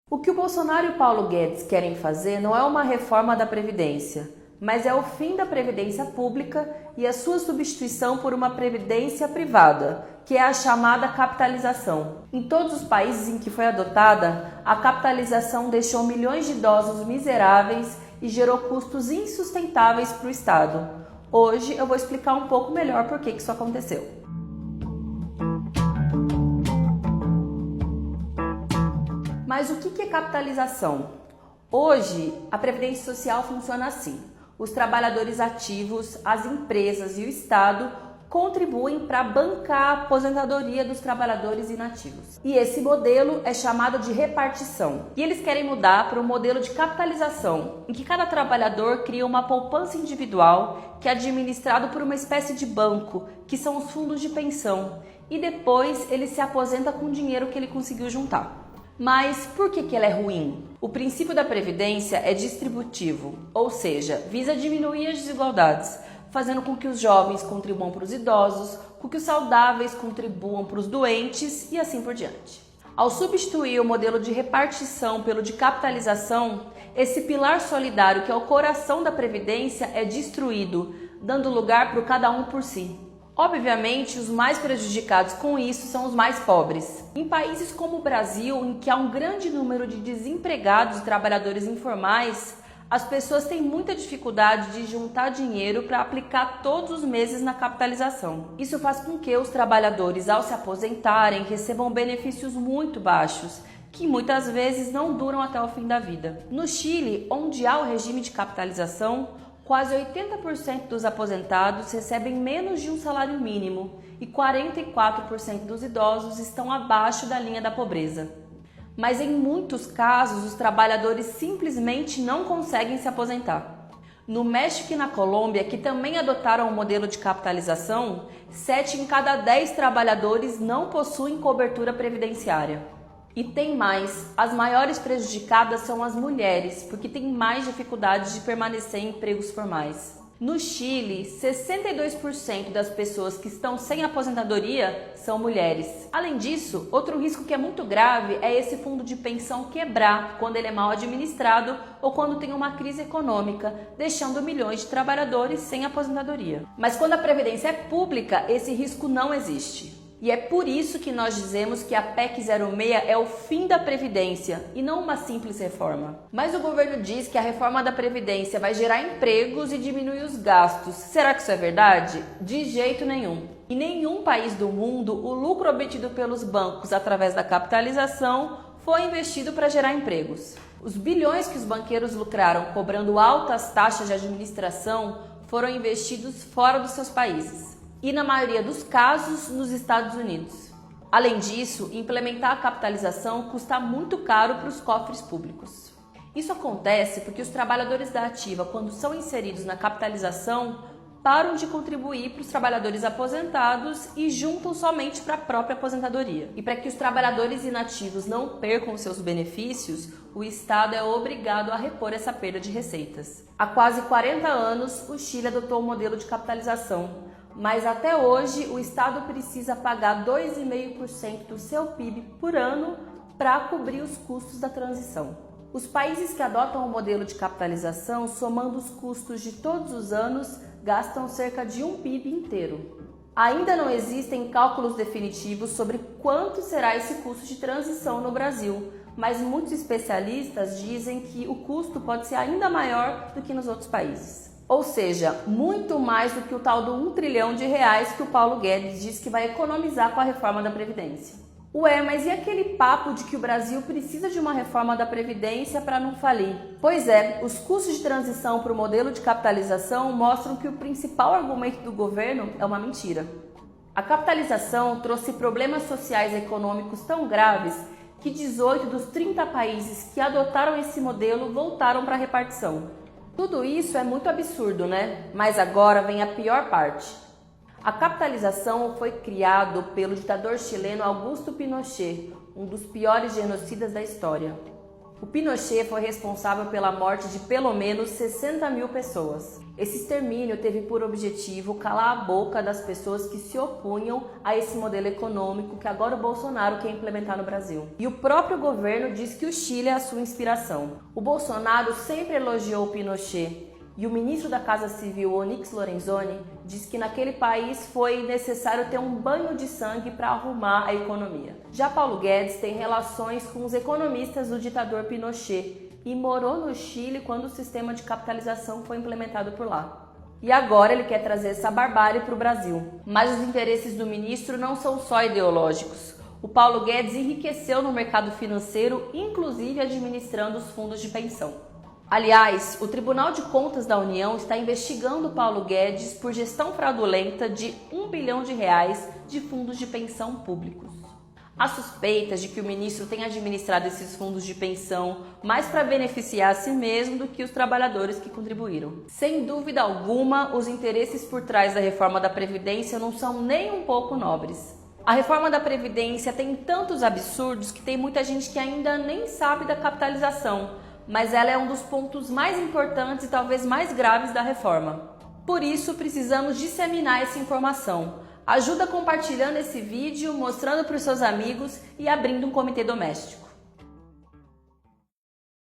O que o Bolsonaro e o Paulo Guedes querem fazer não é uma reforma da Previdência, mas é o fim da Previdência Pública e a sua substituição por uma Previdência privada, que é a chamada capitalização. Em todos os países em que foi adotada, a capitalização deixou milhões de idosos miseráveis e gerou custos insustentáveis para o Estado. Hoje eu vou explicar um pouco melhor por que isso aconteceu. Mas o que é capitalização? Hoje, a Previdência Social funciona assim. Os trabalhadores ativos, as empresas e o Estado contribuem para bancar a aposentadoria dos trabalhadores inativos. E esse modelo é chamado de repartição. E eles querem mudar para um modelo de capitalização, em que cada trabalhador cria uma poupança individual que é administrado por uma espécie de banco, que são os fundos de pensão. E depois ele se aposenta com o dinheiro que ele conseguiu juntar. Mas por que ela é ruim? O princípio da Previdência é distributivo, ou seja, visa diminuir as desigualdades, fazendo com que os jovens contribuam para os idosos, com que os saudáveis contribuam para os doentes e assim por diante. Ao substituir o modelo de repartição pelo de capitalização, esse pilar solidário, que é o coração da Previdência, é destruído, dando lugar para o cada um por si. Obviamente, os mais prejudicados com isso são os mais pobres. Em países como o Brasil, em que há um grande número de desempregados e trabalhadores informais, as pessoas têm muita dificuldade de juntar dinheiro para aplicar todos os meses na capitalização. Isso faz com que os trabalhadores, ao se aposentarem, recebam benefícios muito baixos, que muitas vezes não duram até o fim da vida. No Chile, onde há o regime de capitalização, quase 80% dos aposentados recebem menos de um salário mínimo e 44% dos idosos estão abaixo da linha da pobreza. Mas em muitos casos, os trabalhadores simplesmente não conseguem se aposentar. No México e na Colômbia, que também adotaram o modelo de capitalização, 7 em cada 10 trabalhadores não possuem cobertura previdenciária. E tem mais, as maiores prejudicadas são as mulheres, porque têm mais dificuldade de permanecer em empregos formais. No Chile, 62% das pessoas que estão sem aposentadoria são mulheres. Além disso, outro risco que é muito grave é esse fundo de pensão quebrar quando ele é mal administrado ou quando tem uma crise econômica, deixando milhões de trabalhadores sem aposentadoria. Mas quando a previdência é pública, esse risco não existe. E é por isso que nós dizemos que a PEC 06 é o fim da Previdência e não uma simples reforma. Mas o governo diz que a reforma da Previdência vai gerar empregos e diminuir os gastos. Será que isso é verdade? De jeito nenhum. Em nenhum país do mundo, o lucro obtido pelos bancos através da capitalização foi investido para gerar empregos. Os bilhões que os banqueiros lucraram cobrando altas taxas de administração foram investidos fora dos seus países. E na maioria dos casos, nos Estados Unidos. Além disso, implementar a capitalização custa muito caro para os cofres públicos. Isso acontece porque os trabalhadores da ativa, quando são inseridos na capitalização, param de contribuir para os trabalhadores aposentados e juntam somente para a própria aposentadoria. E para que os trabalhadores inativos não percam seus benefícios, o Estado é obrigado a repor essa perda de receitas. Há quase 40 anos, o Chile adotou o modelo de capitalização, mas até hoje o Estado precisa pagar 2,5% do seu PIB por ano para cobrir os custos da transição. Os países que adotam o modelo de capitalização, somando os custos de todos os anos, gastam cerca de um PIB inteiro. Ainda não existem cálculos definitivos sobre quanto será esse custo de transição no Brasil, mas muitos especialistas dizem que o custo pode ser ainda maior do que nos outros países. Ou seja, muito mais do que o tal do R$1 trilhão que o Paulo Guedes diz que vai economizar com a reforma da Previdência. Ué, mas e aquele papo de que o Brasil precisa de uma reforma da Previdência para não falir? Pois é, os custos de transição para o modelo de capitalização mostram que o principal argumento do governo é uma mentira. A capitalização trouxe problemas sociais e econômicos tão graves que 18 dos 30 países que adotaram esse modelo voltaram para a repartição. Tudo isso é muito absurdo, né? Mas agora vem a pior parte. A capitalização foi criada pelo ditador chileno Augusto Pinochet, um dos piores genocidas da história. O Pinochet foi responsável pela morte de pelo menos 60 mil pessoas. Esse extermínio teve por objetivo calar a boca das pessoas que se opunham a esse modelo econômico que agora o Bolsonaro quer implementar no Brasil. E o próprio governo diz que o Chile é a sua inspiração. O Bolsonaro sempre elogiou o Pinochet. E o ministro da Casa Civil, Onyx Lorenzoni, diz que naquele país foi necessário ter um banho de sangue para arrumar a economia. Já Paulo Guedes tem relações com os economistas do ditador Pinochet e morou no Chile quando o sistema de capitalização foi implementado por lá. E agora ele quer trazer essa barbárie para o Brasil. Mas os interesses do ministro não são só ideológicos. O Paulo Guedes enriqueceu no mercado financeiro, inclusive administrando os fundos de pensão. Aliás, o Tribunal de Contas da União está investigando Paulo Guedes por gestão fraudulenta de R$1 bilhão de fundos de pensão públicos. Há suspeitas de que o ministro tenha administrado esses fundos de pensão mais para beneficiar a si mesmo do que os trabalhadores que contribuíram. Sem dúvida alguma, os interesses por trás da reforma da Previdência não são nem um pouco nobres. A reforma da Previdência tem tantos absurdos que tem muita gente que ainda nem sabe da capitalização, mas ela é um dos pontos mais importantes e talvez mais graves da reforma. Por isso, precisamos disseminar essa informação. Ajuda compartilhando esse vídeo, mostrando para os seus amigos e abrindo um comitê doméstico.